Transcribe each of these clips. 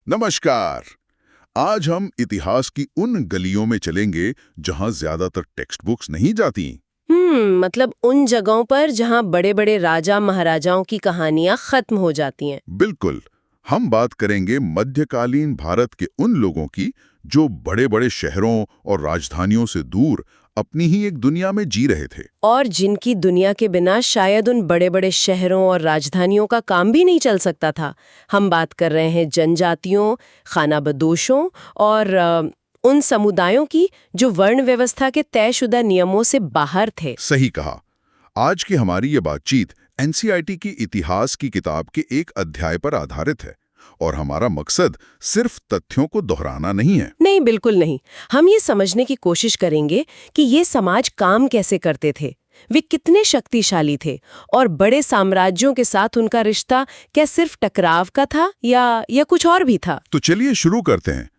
नमस्कार। आज हम इतिहास की उन गलियों में चलेंगे जहां ज्यादातर टेक्स्ट बुक्स नहीं जाती। मतलब उन जगहों पर जहाँ बड़े बड़े राजा महाराजाओं की कहानियां खत्म हो जाती हैं। बिल्कुल। हम बात करेंगे मध्यकालीन भारत के उन लोगों की जो बड़े बड़े शहरों और राजधानियों से दूर अपनी ही एक दुनिया में जी रहे थे। और जिनकी दुनिया के बिना शायद उन बड़े बड़े शहरों और राजधानियों का काम भी नहीं चल सकता था। हम बात कर रहे हैं जनजातियों, खानाबदोशों और उन समुदायों की जो वर्ण व्यवस्था के तयशुदा नियमों से बाहर थे। सही कहा। आज की हमारी ये बातचीत एनसीईआरटी की इतिहास की किताब के एक अध्याय पर आधारित है और हमारा मकसद सिर्फ तथ्यों को दोहराना नहीं है। नहीं, बिल्कुल नहीं। हम ये समझने की कोशिश करेंगे कि ये समाज काम कैसे करते थे, वे कितने शक्तिशाली थे और बड़े साम्राज्यों के साथ उनका रिश्ता क्या सिर्फ टकराव का था या कुछ और भी था। तो चलिए शुरू करते हैं।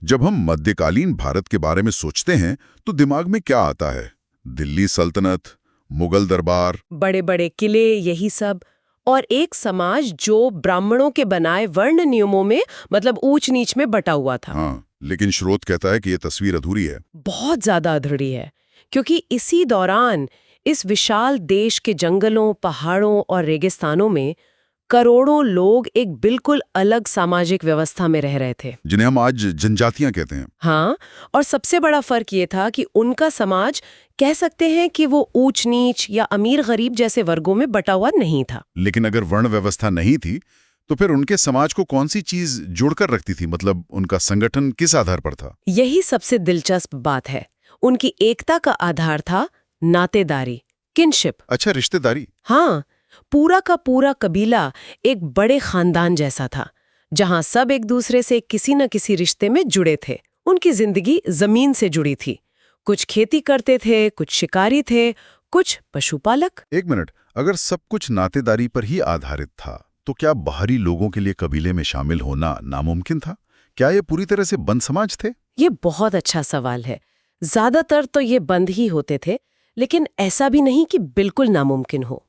जब हम मध्यकालीन भारत के बारे में सोचते हैं तो दिमाग में क्या आता है? दिल्ली सल्तनत, मुगल दरबार, बड़े बड़े किले, यही सब। और एक समाज जो ब्राह्मणों के बनाए वर्ण नियमों में मतलब ऊंच नीच में बटा हुआ था। हाँ, लेकिन स्रोत कहता है कि ये तस्वीर अधूरी है। बहुत ज्यादा अधूरी है, क्योंकि इसी दौरान इस विशाल देश के जंगलों, पहाड़ों और रेगिस्तानों में करोड़ों लोग एक बिल्कुल अलग सामाजिक व्यवस्था में रह रहे थे, जिन्हें हम आज जनजातियां कहते हैं। हाँ। और सबसे बड़ा फर्क ये था कि उनका समाज, कह सकते हैं कि वो ऊंच नीच या अमीर गरीब जैसे वर्गों में बटा हुआ नहीं था। लेकिन अगर वर्ण व्यवस्था नहीं थी तो फिर उनके समाज को कौन सी चीज जोड़कर रखती थी? मतलब उनका संगठन किस आधार पर था? यही सबसे दिलचस्प बात है। उनकी एकता का आधार था नातेदारी, किनशिप। अच्छा, रिश्तेदारी। हाँ, पूरा का पूरा कबीला एक बड़े खानदान जैसा था, जहां सब एक दूसरे से किसी न किसी रिश्ते में जुड़े थे। उनकी जिंदगी जमीन से जुड़ी थी। कुछ खेती करते थे, कुछ शिकारी थे, कुछ पशुपालक। एक मिनट, अगर सब कुछ नातेदारी पर ही आधारित था तो क्या बाहरी लोगों के लिए कबीले में शामिल होना नामुमकिन था? क्या ये पूरी तरह से बंद समाज थे? ये बहुत अच्छा सवाल है। ज्यादातर तो ये बंद ही होते थे, लेकिन ऐसा भी नहीं कि बिल्कुल नामुमकिन हो।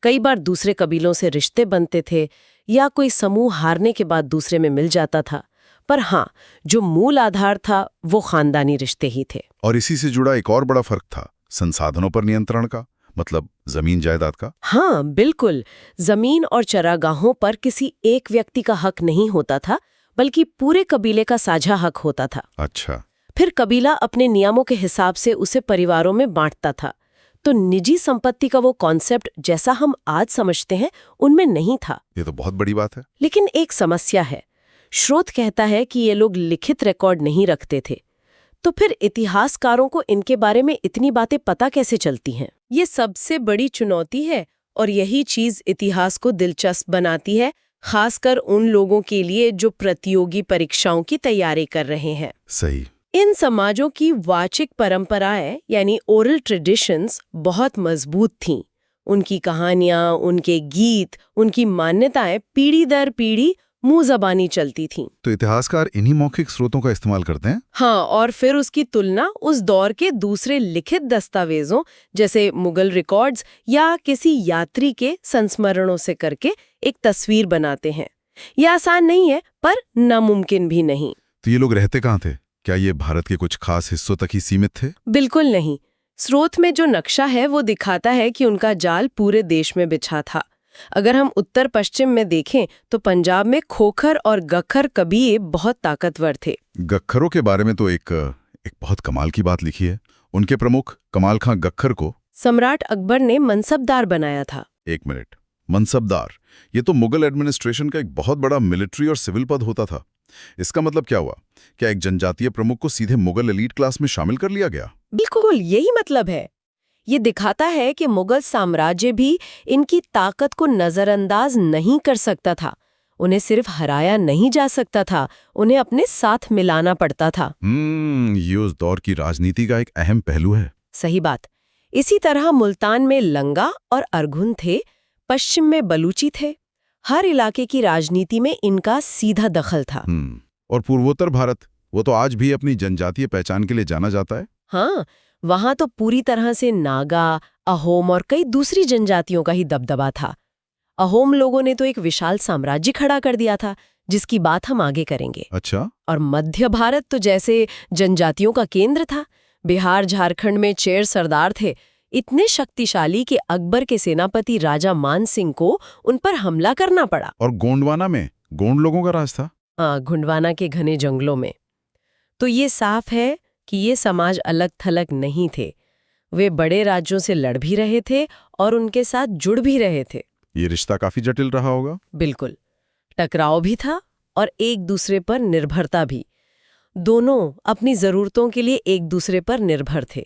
कई बार दूसरे कबीलों से रिश्ते बनते थे या कोई समूह हारने के बाद दूसरे में मिल जाता था। पर हाँ, जो मूल आधार था वो खानदानी रिश्ते ही थे। और इसी से जुड़ा एक और बड़ा फर्क था संसाधनों पर नियंत्रण का, मतलब जमीन जायदाद का। हाँ, बिल्कुल। जमीन और चरागाहों पर किसी एक व्यक्ति का हक नहीं होता था, बल्कि पूरे कबीले का साझा हक होता था। अच्छा। फिर कबीला अपने नियमों के हिसाब से उसे परिवारों में बांटता था। तो निजी संपत्ति का वो कॉन्सेप्ट जैसा हम आज समझते हैं उनमें नहीं था। ये तो बहुत बड़ी बात है। लेकिन एक समस्या है। स्रोत कहता है कि ये लोग लिखित रिकॉर्ड नहीं रखते थे। तो फिर इतिहासकारों को इनके बारे में इतनी बातें पता कैसे चलती हैं? ये सबसे बड़ी चुनौती है और यही चीज इतिहास को दिलचस्प बनाती है, खासकर उन लोगों के लिए जो प्रतियोगी परीक्षाओं की तैयारी कर रहे हैं। सही। इन समाजों की वाचिक परंपराएं यानी ओरल ट्रेडिशंस बहुत मजबूत थीं। उनकी कहानियां, उनके गीत, उनकी मान्यताएं पीढ़ी दर पीढ़ी मुंह जबानी चलती थीं। तो इतिहासकार इन्हीं मौखिक स्रोतों का इस्तेमाल करते हैं। हाँ, और फिर उसकी तुलना उस दौर के दूसरे लिखित दस्तावेजों जैसे मुगल रिकॉर्ड्स या किसी यात्री के संस्मरणों से करके एक तस्वीर बनाते हैं। यह आसान नहीं है, पर नामुमकिन भी नहीं। तो ये लोग रहते कहाँ थे? क्या ये भारत के कुछ खास हिस्सों तक ही सीमित थे? बिल्कुल नहीं। स्रोत में जो नक्शा है वो दिखाता है कि उनका जाल पूरे देश में बिछा था। अगर हम उत्तर पश्चिम में देखें तो पंजाब में खोखर और गखर कबीले बहुत ताकतवर थे। गखरों के बारे में तो एक बहुत कमाल की बात लिखी है। उनके प्रमुख कमाल खां गखर को सम्राट अकबर ने मनसबदार बनाया था। एक मिनट, मनसबदार, ये तो मुगल एडमिनिस्ट्रेशन का एक बहुत बड़ा मिलिट्री और सिविल पद होता था। इसका मतलब क्या हुआ? क्या एक जनजातीय प्रमुख को सीधे मुगल एलीट क्लास में शामिल कर लिया गया? बिल्कुल यही मतलब है। ये दिखाता है कि मुगल साम्राज्य भी इनकी ताकत को नजरअंदाज नहीं कर सकता था। उन्हें सिर्फ हराया नहीं जा सकता था, उन्हें अपने साथ मिलाना पड़ता था। ये उस दौर की राजनीति का एक अहम पहलू है। सही बात। इसी तरह मुल्तान में लंगा और अरघुन थे, पश्चिम में बलूची थे। हर इलाके की राजनीति में इनका सीधा दखल था। और पूर्वोत्तर भारत, वो तो आज भी अपनी जनजातीय पहचान के लिए जाना जाता है। हाँ, वहां तो पूरी तरह से नागा, अहोम और कई दूसरी जनजातियों का ही दबदबा था। अहोम लोगों ने तो एक विशाल साम्राज्य खड़ा कर दिया था, जिसकी बात हम आगे करेंगे। अच्छा। और मध्य भारत तो जैसे जनजातियों का केंद्र था। बिहार झारखंड में चेर सरदार थे, इतने शक्तिशाली कि अकबर के सेनापति राजा मान सिंह को उन पर हमला करना पड़ा। और गोंडवाना में गोंड लोगों का राज था। हाँ, गुंडवाना के घने जंगलों में। तो ये साफ है कि ये समाज अलग थलग नहीं थे। वे बड़े राज्यों से लड़ भी रहे थे और उनके साथ जुड़ भी रहे थे। ये रिश्ता काफी जटिल रहा होगा। बिल्कुल, टकराव भी था और एक दूसरे पर निर्भरता भी। दोनों अपनी जरूरतों के लिए एक दूसरे पर निर्भर थे।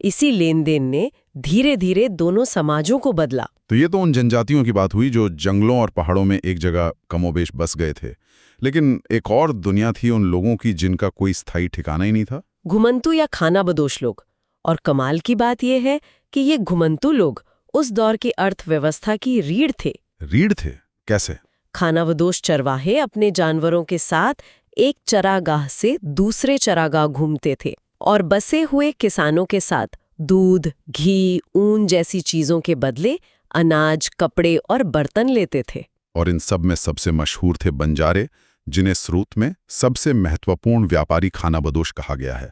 इसी लेन देन ने धीरे धीरे दोनों समाजों को बदला। तो ये तो उन जनजातियों की बात हुई जो जंगलों और पहाड़ों में एक जगह कमोबेश बस गए थे। लेकिन एक और दुनिया थी उन लोगों की जिनका कोई स्थायी ठिकाना ही नहीं था। घुमंतू या खानाबदोश लोग। और कमाल की बात यह है कि ये घुमंतू लोग उस दौर की अर्थव्यवस्था की रीढ़ थे। रीढ़ थे? कैसे? खानाबदोश चरवाहे अपने जानवरों के साथ एक चरागाह से दूसरे चरागाह घूमते थे और बसे हुए किसानों के साथ दूध, घी, ऊन जैसी चीजों के बदले अनाज, कपड़े और बर्तन लेते थे। और इन सब में सबसे मशहूर थे बंजारे, जिन्हें स्रोत में सबसे महत्वपूर्ण व्यापारी खानाबदोश कहा गया है।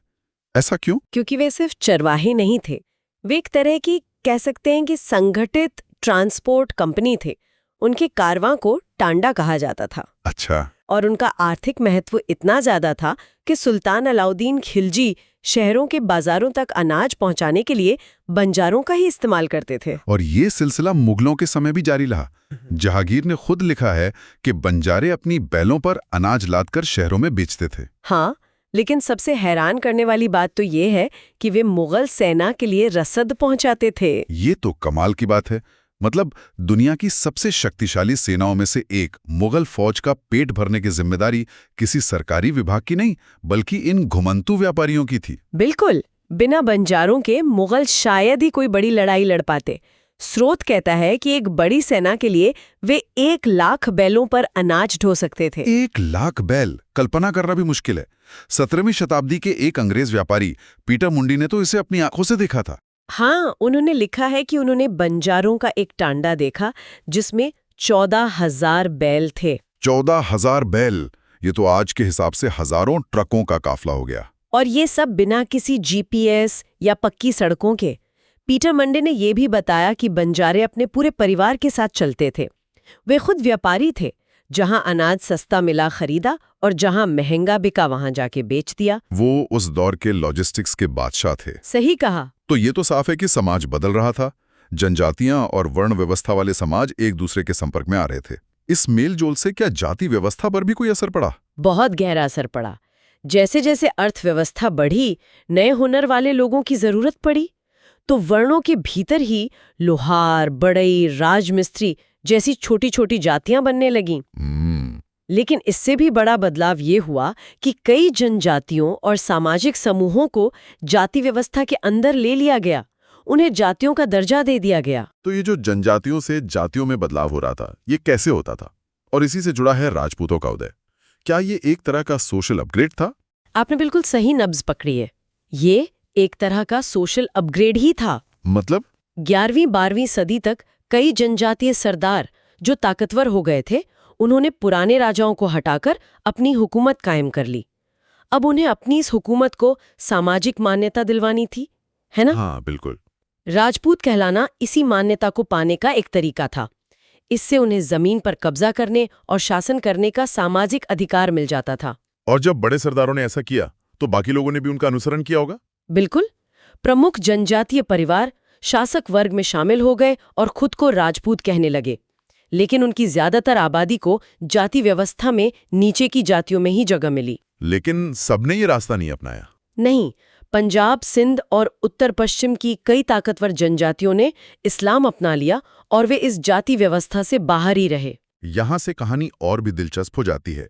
ऐसा क्यों? क्योंकि वे सिर्फ चरवाहे नहीं थे, वे एक तरह की कह सकते हैं कि संगठित ट्रांसपोर्ट कंपनी थे। उनके कारवां को टांडा कहा जाता था। अच्छा। और उनका आर्थिक महत्व इतना ज्यादा था कि सुल्तान अलाउद्दीन खिलजी शहरों के बाजारों तक अनाज पहुंचाने के लिए बंजारों का ही इस्तेमाल करते थे। और ये सिलसिला मुगलों के समय भी जारी रहा। जहांगीर ने खुद लिखा है कि बंजारे अपनी बैलों पर अनाज लादकर शहरों में बेचते थे। हाँ, लेकिन सबसे हैरान करने वाली बात तो ये है कि वे मुगल सेना के लिए रसद पहुंचाते थे। ये तो कमाल की बात है। मतलब दुनिया की सबसे शक्तिशाली सेनाओं में से एक मुगल फौज का पेट भरने की जिम्मेदारी किसी सरकारी विभाग की नहीं, बल्कि इन घुमंतू व्यापारियों की थी। बिल्कुल, बिना बंजारों के मुगल शायद ही कोई बड़ी लड़ाई लड़ पाते। स्रोत कहता है कि एक बड़ी सेना के लिए वे 1 लाख बैलों पर अनाज ढो सकते थे। 1 लाख बैल! कल्पना करना भी मुश्किल है। 17वीं शताब्दी के एक अंग्रेज व्यापारी पीटर मुंडी ने तो इसे अपनी आंखों से देखा था। हाँ, उन्होंने लिखा है कि उन्होंने बंजारों का एक टांडा देखा जिसमें 14,000 बैल थे। 14,000 बैल! ये तो आज के हिसाब से हजारों ट्रकों का काफला हो गया। और ये सब बिना किसी जीपीएस या पक्की सड़कों के। पीटर मंडे ने यह भी बताया कि बंजारे अपने पूरे परिवार के साथ चलते थे। वे खुद व्यापारी थे, जहां अनाज सस्ता मिला खरीदा और जहां महंगा बिका वहां जाके बेच दिया। वो उस दौर के लॉजिस्टिक्स के बादशाह थे। सही कहा। तो ये तो साफ है कि समाज बदल रहा था। जनजातियां और वर्ण व्यवस्था वाले समाज एक दूसरे के संपर्क में आ रहे थे। इस मेलजोल से क्या जाति व्यवस्था पर भी कोई असर पड़ा? बहुत गहरा असर पड़ा। जैसे जैसे अर्थव्यवस्था बढ़ी, नए हुनर वाले लोगों की जरूरत पड़ी, तो वर्णों के भीतर ही लोहार, बढ़ई, राजमिस्त्री जैसी छोटी छोटी जातियां बनने लगीं। लेकिन इससे भी बड़ा बदलाव ये हुआ कि कई जनजातियों और सामाजिक समूहों को जाति व्यवस्था के अंदर ले लिया गया। उन्हें जातियों का दर्जा दे दिया गया। तो ये जो जनजातियों से जातियों में बदलाव हो रहा था, ये कैसे होता था? और इसी से जुड़ा है राजपूतों का उदय। क्या ये एक तरह का सोशल अपग्रेड था? आपने बिल्कुल सही नब्ज पकड़ी है। ये एक तरह का सोशल अपग्रेड ही था। मतलब 11वीं-12वीं सदी तक कई जनजातीय सरदार जो ताकतवर हो गए थे, उन्होंने पुराने राजाओं को हटाकर अपनी हुकूमत कायम कर ली। अब उन्हें अपनी इस हुकूमत को सामाजिक मान्यता दिलवानी थी, है ना? हाँ, बिल्कुल। राजपूत कहलाना इसी मान्यता को पाने का एक तरीका था। इससे उन्हें जमीन पर कब्जा करने और शासन करने का सामाजिक अधिकार मिल जाता था। और जब बड़े सरदारों ने ऐसा किया, तो बाकी लोगों ने भी उनका अनुसरण किया होगा? बिल्कुल। प्रमुख जनजातीय परिवार शासक वर्ग में शामिल हो गए और खुद को राजपूत कहने लगे। लेकिन उनकी ज्यादातर आबादी को जाति व्यवस्था में नीचे की जातियों में ही जगह मिली। लेकिन सबने ये रास्ता नहीं अपनाया। नहीं, पंजाब, सिंध और उत्तर पश्चिम की कई ताकतवर जनजातियों ने इस्लाम अपना लिया और वे इस जाति व्यवस्था से बाहर ही रहे। यहां से कहानी और भी दिलचस्प हो जाती है।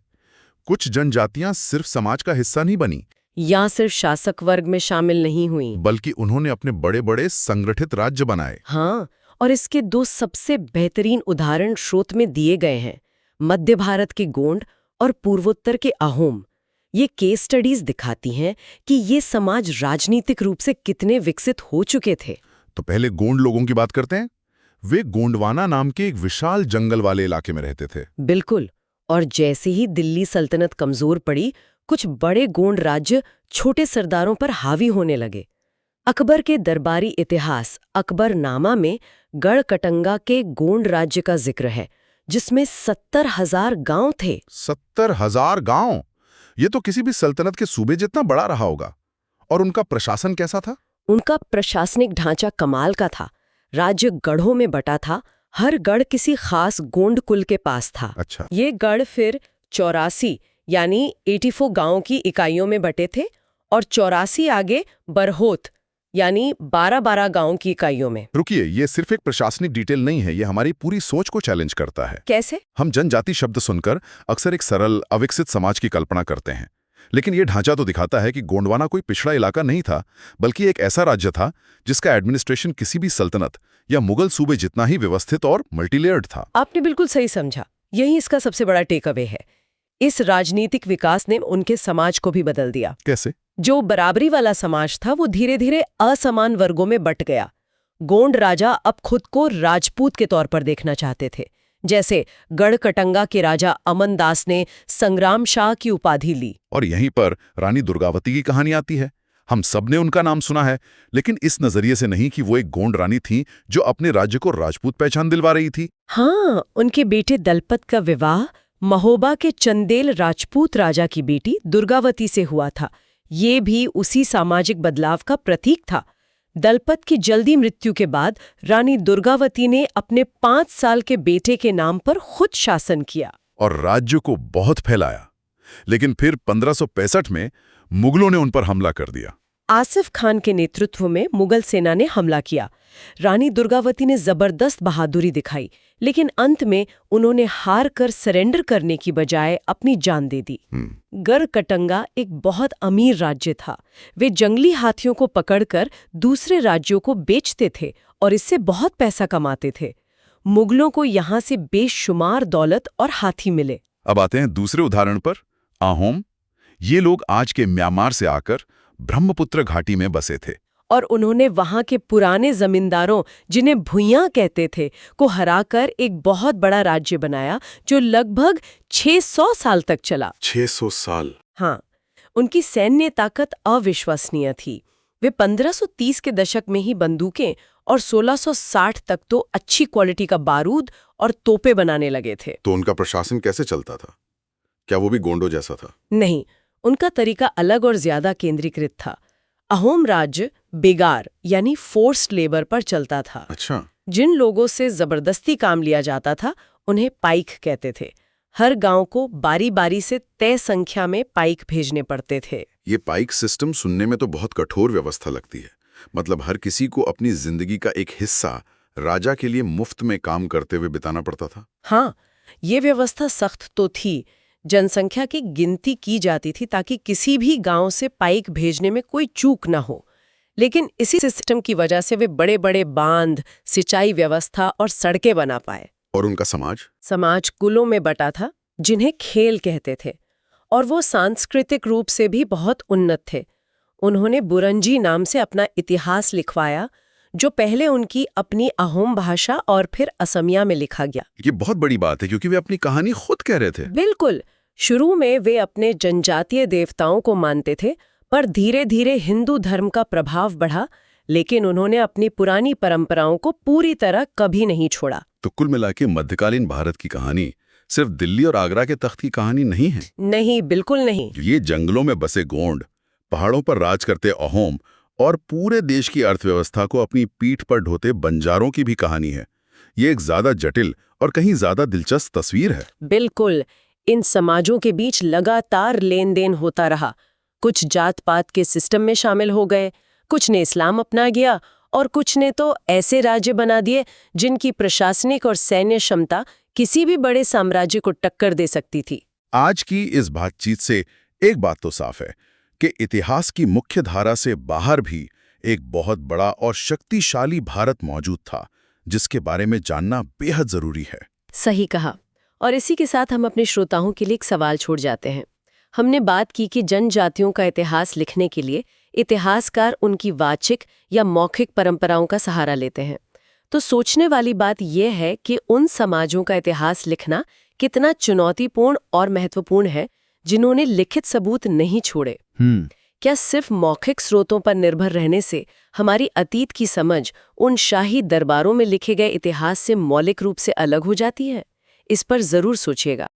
कुछ जनजातियां सिर्फ समाज का हिस्सा नहीं बनी, या सिर्फ शासक वर्ग में शामिल नहीं हुई, बल्कि उन्होंने अपने बड़े बड़े संगठित राज्य बनाए। हाँ, और इसके 2 सबसे बेहतरीन उदाहरण स्रोत में दिए गए हैं, मध्य भारत के गोंड और पूर्वोत्तर के अहोम। ये केस स्टडीज दिखाती हैं कि ये समाज राजनीतिक रूप से कितने विकसित हो चुके थे। तो पहले गोंड लोगों की बात करते हैं। वे गोंडवाना नाम के एक विशाल जंगल वाले इलाके में रहते थे। बिल्कुल। और जैसे ही दिल्ली सल्तनत कमजोर पड़ी, कुछ बड़े गोंड राज्य छोटे सरदारों पर हावी होने लगे। अकबर के दरबारी इतिहास अकबरनामा में गढ़कटंगा के गोंड राज्य का जिक्र है, जिसमें 70,000 गांव थे। 70,000 गांव! ये तो किसी भी सल्तनत के सूबे जितना बड़ा रहा होगा। और उनका प्रशासन कैसा था? उनका प्रशासनिक ढांचा कमाल का था। राज्य गढ़ों में बटा था, हर गढ़ किसी खास गोंड कुल के पास था। अच्छा। ये गढ़ फिर 84 यानी 84 गांवों की इकाइयों में बटे थे और 84 आगे बरहोत यानी 12-12 गांवों की इकाइयों में। रुकिए, ये सिर्फ एक प्रशासनिक डिटेल नहीं है, ये हमारी पूरी सोच को चैलेंज करता है। कैसे? हम जनजाति शब्द सुनकर अक्सर एक सरल अविकसित समाज की कल्पना करते हैं, लेकिन ये ढांचा तो दिखाता है कि गोंडवाना कोई पिछड़ा इलाका नहीं था, बल्कि एक ऐसा राज्य था जिसका एडमिनिस्ट्रेशन किसी भी सल्तनत या मुगल सूबे जितना ही व्यवस्थित और मल्टीलेयर्ड था। आपने बिल्कुल सही समझा। यही इसका सबसे बड़ा टेक अवे है। इस राजनीतिक विकास ने उनके समाज को भी बदल दिया। कैसे? जो बराबरी वाला समाज था वो धीरे धीरे असमान वर्गों में बंट गया। गोंड राजा अब खुद को राजपूत के तौर पर देखना चाहते थे। जैसे गढ़कटंगा के राजा अमनदास ने संग्राम शाह की उपाधि ली। और यहीं पर रानी दुर्गावती की कहानी आती है। हम सब ने उनका नाम सुना है, लेकिन इस नजरिए से नहीं कि वो एक गोंड रानी थी जो अपने राज्य को राजपूत पहचान दिलवा रही थी। हाँ, उनके बेटे दलपत का विवाह महोबा के चंदेल राजपूत राजा की बेटी दुर्गावती से हुआ था। ये भी उसी सामाजिक बदलाव का प्रतीक था। दलपत की जल्दी मृत्यु के बाद रानी दुर्गावती ने अपने 5 साल के बेटे के नाम पर खुद शासन किया और राज्य को बहुत फैलाया। लेकिन फिर 1565 में मुगलों ने उन पर हमला कर दिया। आसिफ खान के नेतृत्व में मुगल सेना ने हमला किया। रानी दुर्गावती ने जबरदस्त बहादुरी दिखाई, लेकिन अंत में उन्होंने हार कर सरेंडर करने की बजाय अपनी जान दे दी। गढ़कटंगा एक बहुत अमीर राज्य था। वे जंगली हाथियों को पकड़कर दूसरे राज्यों को बेचते थे और इससे बहुत पैसा कमाते थे। मुगलों को यहाँ से बेशुमार दौलत और हाथी मिले। अब आते हैं दूसरे उदाहरण पर, अहोम। ये लोग आज के म्यांमार से आकर ब्रह्मपुत्र घाटी में बसे थे और उन्होंने वहां के पुराने जमींदारों, जिन्हें भुइयां कहते थे, को हराकर एक बहुत बड़ा राज्य बनाया जो लगभग 600 साल तक चला। 600 साल? हाँ, उनकी सैन्य ताकत अविश्वसनीय थी। वे 1530 के दशक में ही बंदूकें और 1660 तक तो अच्छी क्वालिटी का बारूद और तोपें बनाने लगे थे। तो उनका प्रशासन कैसे चलता था? क्या वो भी गोंडों जैसा था? नहीं, उनका तरीका अलग और ज्यादा केंद्रीकृत था। अहोम राज्य बेगार यानी फोर्स्ड लेबर पर चलता था। अच्छा। जिन लोगों से जबरदस्ती काम लिया जाता था उन्हें पाइक कहते थे। हर गांव को बारी बारी से तय संख्या में पाइक भेजने पड़ते थे। ये पाइक सिस्टम सुनने में तो बहुत कठोर व्यवस्था लगती है। मतलब हर किसी को अपनी जिंदगी का एक हिस्सा राजा के लिए मुफ्त में काम करते हुए बिताना पड़ता था। हाँ, ये व्यवस्था सख्त तो थी। जनसंख्या की गिनती की जाती थी ताकि किसी भी गांव से पाइक भेजने में कोई चूक न हो। लेकिन इसी सिस्टम की वजह से वे बड़े बड़े बांध, सिंचाई व्यवस्था और सड़कें बना पाए। और उनका समाज कुलों में बटा था, जिन्हें खेल कहते थे, और वो सांस्कृतिक रूप से भी बहुत उन्नत थे। उन्होंने बुरंजी नाम से अपना इतिहास लिखवाया, जो पहले उनकी अपनी अहोम भाषा और फिर असमिया में लिखा गया। ये बहुत बड़ी बात है क्योंकि वे अपनी कहानी खुद कह रहे थे। बिल्कुल। शुरू में वे अपने जनजातीय देवताओं को मानते थे, पर धीरे धीरे हिंदू धर्म का प्रभाव बढ़ा, लेकिन उन्होंने अपनी पुरानी परंपराओं को पूरी तरह कभी नहीं छोड़ा। तो कुल मिलाके मध्यकालीन भारत की कहानी सिर्फ दिल्ली और आगरा के तख्त की कहानी नहीं है। नहीं, बिल्कुल नहीं। ये जंगलों में बसे गोंड, पहाड़ों पर राज करते अहोम और पूरे देश की अर्थव्यवस्था को अपनी पीठ पर ढोते बंजारों की भी कहानी है। ये एक ज्यादा जटिल और कहीं ज्यादा दिलचस्प तस्वीर है। बिल्कुल। इन समाजों के बीच लगातार लेन देन होता रहा। कुछ जात पात के सिस्टम में शामिल हो गए, कुछ ने इस्लाम अपना गया और कुछ ने तो ऐसे राज्य बना दिए जिनकी प्रशासनिक और सैन्य क्षमता किसी भी बड़े साम्राज्य को टक्कर दे सकती थी। आज की इस बातचीत से एक बात तो साफ है कि इतिहास की मुख्य धारा से बाहर भी एक बहुत बड़ा और शक्तिशाली भारत मौजूद था, जिसके बारे में जानना बेहद जरूरी है। सही कहा। और इसी के साथ हम अपने श्रोताओं के लिए एक सवाल छोड़ जाते हैं। हमने बात की कि जनजातियों का इतिहास लिखने के लिए इतिहासकार उनकी वाचिक या मौखिक परंपराओं का सहारा लेते हैं। तो सोचने वाली बात यह है कि उन समाजों का इतिहास लिखना कितना चुनौतीपूर्ण और महत्वपूर्ण है जिन्होंने लिखित सबूत नहीं छोड़े। क्या सिर्फ मौखिक स्रोतों पर निर्भर रहने से हमारी अतीत की समझ उन शाही दरबारों में लिखे गए इतिहास से मौलिक रूप से अलग हो जाती है? इस पर जरूर सोचिएगा।